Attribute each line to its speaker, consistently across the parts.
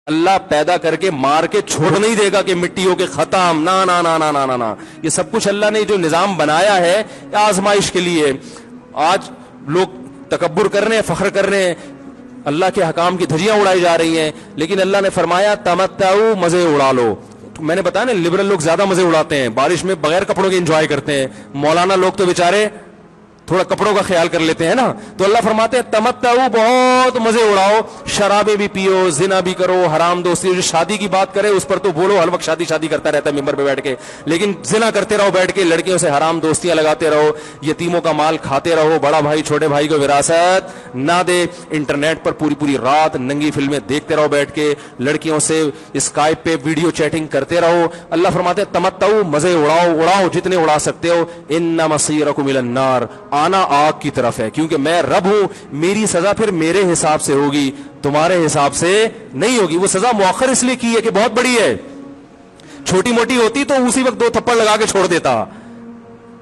Speaker 1: اللہ پیدا کر کے مار کے چھوڑ نہیں دے گا کہ مٹیوں کے ختم، نا نا نا نا نا نا، یہ سب کچھ اللہ نے جو نظام بنایا ہے آزمائش کے لیے. آج لوگ تکبر کر رہے ہیں، فخر کر رہے ہیں، اللہ کے حکام کی دھجیاں اڑائی جا رہی ہیں، لیکن اللہ نے فرمایا تمتعوا، مزے اڑا لو. میں نے بتایا نا لبرل لوگ زیادہ مزے اڑاتے ہیں، بارش میں بغیر کپڑوں کے انجوائے کرتے ہیں. مولانا لوگ تو بیچارے تھوڑا کپڑوں کا خیال کر لیتے ہیں نا. تو اللہ فرماتے ہیں تمتعوا، بہت مزے اڑاؤ، شرابیں بھی پیو، زنا بھی کرو، حرام دوستی. جو شادی کی بات کرے اس پر تو بولو ہر وقت شادی شادی کرتا رہتا ہے ممبر پہ بیٹھ کے، لیکن زنا کرتے رہو بیٹھ کے، لڑکیوں سے حرام دوستیاں لگاتے رہو، یتیموں کا مال کھاتے رہو، بڑا بھائی چھوٹے بھائی کو وراثت نہ دے، انٹرنیٹ پر پوری پوری رات ننگی فلمیں دیکھتے رہو بیٹھ کے، لڑکیوں سے اسکائپ پہ ویڈیو چیٹنگ کرتے رہو. اللہ فرماتے ہیں تمتعوا، مزے اڑاؤ جتنے اڑا سکتے ہو. ان مصیرکم الی النار، آنا آگ کی طرف ہے، کیونکہ میں رب ہوں، میری سزا پھر میرے حساب سے ہوگی، تمہارے حساب سے نہیں ہوگی. وہ سزا مؤخر اس لیے کی ہے کہ بہت بڑی ہے، چھوٹی موٹی ہوتی تو اسی وقت 2 تھپڑ لگا کے چھوڑ دیتا.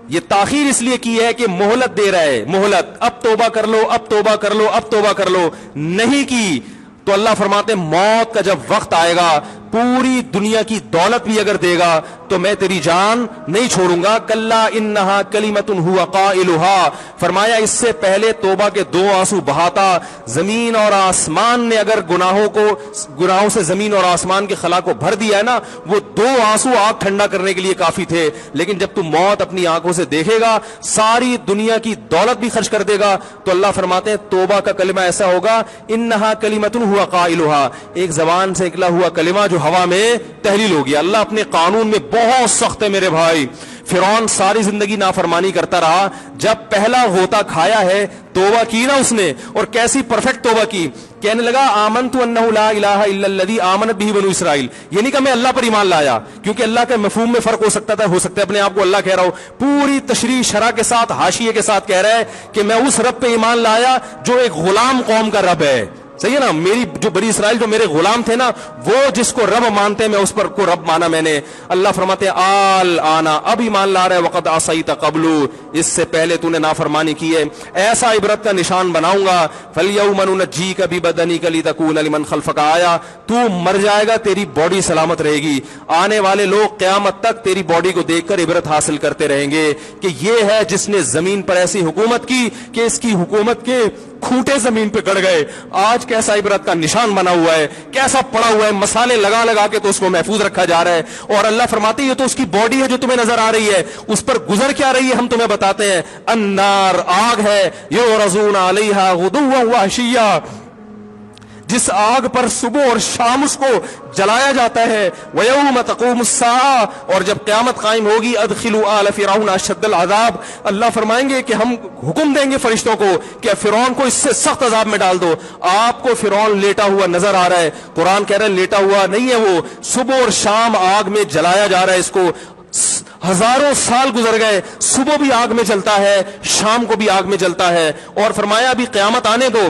Speaker 1: یہ تاخیر اس لیے کی ہے کہ مہلت دے رہا ہے، مہلت، اب توبہ کر لو، اب توبہ کر لو، اب توبہ کر لو. نہیں کی تو اللہ فرماتے ہیں موت کا جب وقت آئے گا، پوری دنیا کی دولت بھی اگر دے گا تو میں تیری جان نہیں چھوڑوں گا. کلا انہا کلمۃ ہوا قائلھا، فرمایا اس سے پہلے توبہ کے 2 آنسو بہاتا. زمین اور آسمان نے اگر گناہوں سے زمین اور آسمان کے خلا کو بھر دیا ہے نا، وہ 2 آنسو آگ ٹھنڈا کرنے کے لیے کافی تھے. لیکن جب تم موت اپنی آنکھوں سے دیکھے گا، ساری دنیا کی دولت بھی خرچ کر دے گا، تو اللہ فرماتے ہیں توبہ کا کلمہ ایسا ہوگا، انہا کلمۃ ہوا قائلھا، ایک زبان سے نکلا ہوا کلمہ جو ہوا میں تحلیل ہو گیا. اللہ اپنے قانون میں بہت سخت ہے میرے بھائی. فرعون ساری زندگی نافرمانی کرتا رہا، جب پہلا غوطہ کھایا ہے توبہ کی نا اس نے، اور کیسی پرفیکٹ توبہ کی. کہنے لگا آمنت انہ لا الہ الا الذی آمنت بہ بنو اسرائیل، یہ نہیں کہ میں اللہ پر ایمان لایا، کیونکہ اللہ کے مفہوم میں فرق ہو سکتا ہے اپنے آپ کو اللہ کہہ رہا ہو. پوری تشریح شرح کے ساتھ، حاشیے کے ساتھ کہہ رہا ہے کہ میں اس رب پہ ایمان لایا جو ایک غلام قوم کا رب ہے. صحیح ہے نا، میری جو بنی اسرائیل جو میرے غلام تھے نا، وہ جس کو رب مانتے ہیں میں اس پر کو رب مانا میں نے. اللہ فرماتے ہیں آل آنا، اب ایمان لا رہا ہے، وقد عصیت قبل، اس سے پہلے تو نے نافرمانی کی ہے. ایسا عبرت کا نشان بناؤں گا. فالیوم ننجیک ببدنک لتکون لمن خلفک آیا، تو مر جائے گا تیری باڈی سلامت رہے گی، آنے والے لوگ قیامت تک تیری باڈی کو دیکھ کر عبرت حاصل کرتے رہیں گے کہ یہ ہے جس نے زمین پر ایسی حکومت کی کہ اس کی حکومت کے کھوٹے زمین پہ گڑ گئے. آج کیسا عبرت کا نشان بنا ہوا ہے، کیسا پڑا ہوا ہے، مسالے لگا لگا کے تو اس کو محفوظ رکھا جا رہا ہے. اور اللہ فرماتے یہ تو اس کی باڈی ہے جو تمہیں نظر آ رہی ہے، اس پر گزر کیا رہی ہے ہم تمہیں بتاتے ہیں. النار، آگ ہے، یعرضون علیہا غدوا وعشیا، جس آگ پر صبح اور شام اس کو جلایا جاتا ہے. وَيَوْمَ تَقُومُ السَّاعَةُ، اور جب قیامت قائم ہوگی، ادخلوا آل فرعون اشد العذاب، اللہ فرمائیں گے کہ ہم حکم دیں گے فرشتوں کو کہ فرعون کو اس سے سخت عذاب میں ڈال دو. آپ کو فرعون لیٹا ہوا نظر آ رہا ہے، قرآن کہہ رہا ہے لیٹا ہوا نہیں ہے، وہ صبح اور شام آگ میں جلایا جا رہا ہے. اس کو ہزاروں سال گزر گئے، صبح بھی آگ میں جلتا ہے، شام کو بھی آگ میں جلتا ہے. اور فرمایا ابھی قیامت آنے دو،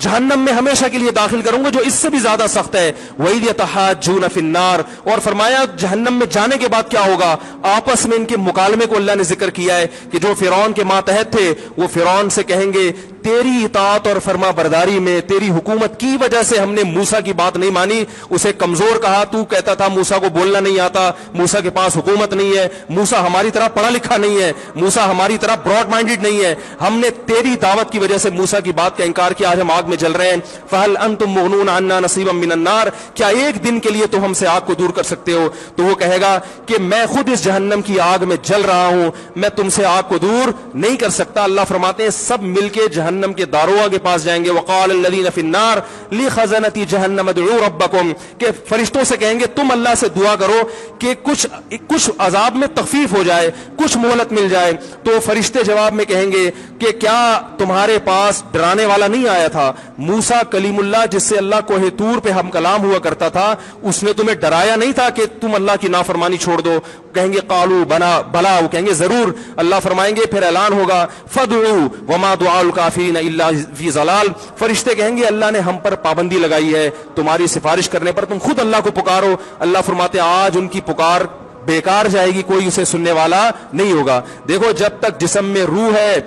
Speaker 1: جہنم میں ہمیشہ کے لیے داخل کروں گا جو اس سے بھی زیادہ سخت ہے. وَإِذْ يَتَحَاجُّونَ فِي النَّارِ، اور فرمایا جہنم میں جانے کے بعد کیا ہوگا. آپس میں ان کے مکالمے کو اللہ نے ذکر کیا ہے کہ جو فرعون کے ماتحت تھے وہ فرعون سے کہیں گے تیری اطاعت اور فرما برداری میں، تیری حکومت کی وجہ سے ہم نے موسیٰ کی بات نہیں مانی، اسے کمزور کہا. تو کہتا تھا موسیٰ کو بولنا نہیں آتا، موسیٰ کے پاس حکومت نہیں ہے، موسیٰ ہماری طرح پڑھا لکھا نہیں ہے، موسیٰ ہماری طرح براڈ مائنڈڈ نہیں ہے. ہم نے تیری دعوت کی وجہ سے موسیٰ کی بات کا انکار کیا، آج ہم آگ میں جل رہے ہیں. فَهَلْ أَنْتُمْ مُغْنُونَ عَنَّا نَصِيبًا مِّنَ النَّارِ، کیا ایک دن کے لیے تو ہم سے آگ کو دور کر سکتے ہو. تو وہ کہے گا کہ میں خود اس جہنم کی آگ میں جل رہا ہوں، میں تم سے آگ کو دور نہیں کر سکتا. اللہ فرماتے ہیں سب مل کے جہنم کے داروغ کے پاس جائیں گے. وقال الذين في النار لخزنة جهنم ادعوا ربكم، کہ فرشتوں سے کہیں گے تم اللہ سے دعا کرو کہ کچھ عذاب میں تخفیف ہو جائے، کچھ مہلت مل جائے. تو فرشتے جواب میں کہیں گے کہ کیا تمہارے پاس ڈرانے والا نہیں آیا تھا؟ موسیٰ کلیم اللہ جس سے اللہ کوہ طور پہ ہم کلام ہوا کرتا تھا، اس نے تمہیں ڈرایا نہیں تھا کہ تم اللہ کی نافرمانی چھوڑ دو؟ کہیں گے قالوا بلا، وہ کہیں گے ضرور. اللہ فرمائیں گے پھر اعلان ہوگا فدعوا وما دعاء الکافرین الا فی ضلال، فرشتے کہیں گے اللہ نے ہم پر پابندی لگائی ہے تمہاری سفارش کرنے پر، تم خود اللہ کو پکارو. اللہ فرماتے آج ان کی پکار بیکار جائے گی، کوئی اسے سننے والا نہیں ہوگا. دیکھو جب تک جسم میں روح ہے،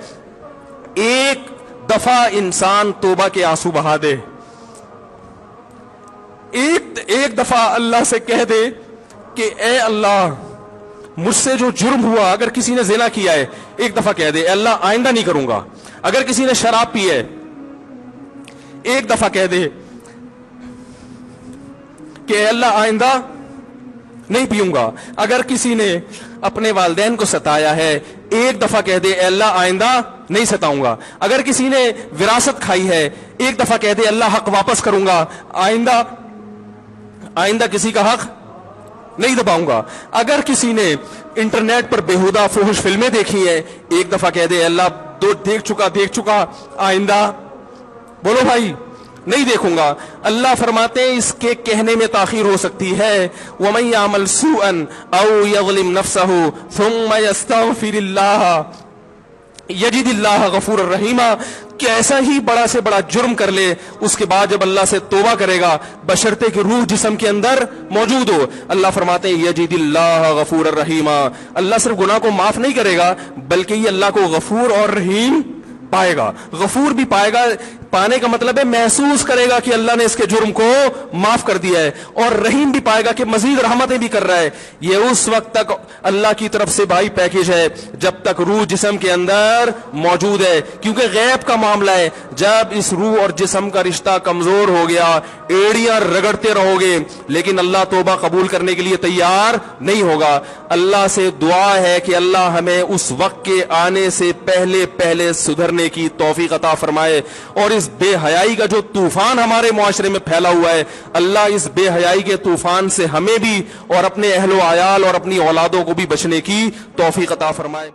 Speaker 1: ایک دفعہ انسان توبہ کے آنسو بہا دے، ایک ایک دفعہ اللہ سے کہہ دے کہ اے اللہ مجھ سے جو جرم ہوا, اگر کسی نے زنا کیا ہے ایک دفعہ کہہ دے اے اللہ آئندہ نہیں کروں گا. اگر کسی نے شراب پی ہے ایک دفعہ کہہ دے کہ اے اللہ آئندہ نہیں پیوں گا. اگر کسی نے اپنے والدین کو ستایا ہے ایک دفعہ کہہ دے اے اللہ آئندہ نہیں ستاؤں گا. اگر کسی نے وراثت کھائی ہے ایک دفعہ کہہ دے اللہ حق واپس کروں گا, آئندہ کسی کا حق نہیں دباؤں گا. اگر کسی نے انٹرنیٹ پر بیہودہ فحش فلمیں دیکھی ہیں ایک دفعہ کہہ دے اللہ دیکھ چکا آئندہ بولو بھائی نہیں دیکھوں گا. اللہ فرماتے ہیں اس کے کہنے میں تاخیر ہو سکتی ہے. وَمَن يَعْمَلْ سُوءًا أَوْ يَظْلِمْ نَفْسَهُ ثُمَّ يَسْتَغْفِرِ اللَّهَ یجد اللہ غفور الرحیم. کہ ایسا ہی بڑا سے بڑا جرم کر لے اس کے بعد جب اللہ سے توبہ کرے گا بشرطے کہ روح جسم کے اندر موجود ہو, اللہ فرماتے ہیں یجد اللہ غفور الرحیم. اللہ صرف گناہ کو معاف نہیں کرے گا بلکہ یہ اللہ کو غفور اور رحیم پائے گا. غفور بھی پائے گا, پانے کا مطلب ہے محسوس کرے گا کہ اللہ نے اس کے جرم کو معاف کر دیا ہے, اور رحیم بھی پائے گا کہ مزید رحمتیں بھی کر رہا ہے. یہ اس وقت تک اللہ کی طرف سے بھائی پیکیج ہے جب تک روح جسم کے اندر موجود ہے, کیونکہ غیب کا معاملہ ہے. جب اس روح اور جسم کا رشتہ کمزور ہو گیا ایڑیاں رگڑتے رہو گے لیکن اللہ توبہ قبول کرنے کے لیے تیار نہیں ہوگا. اللہ سے دعا ہے کہ اللہ ہمیں اس وقت کے آنے سے پہلے سدھرنے کی توفیق عطا فرمائے, اور اس بے حیائی کا جو طوفان ہمارے معاشرے میں پھیلا ہوا ہے اللہ اس بے حیائی کے طوفان سے ہمیں بھی اور اپنے اہل و عیال اور اپنی اولادوں کو بھی بچنے کی توفیق عطا فرمائے.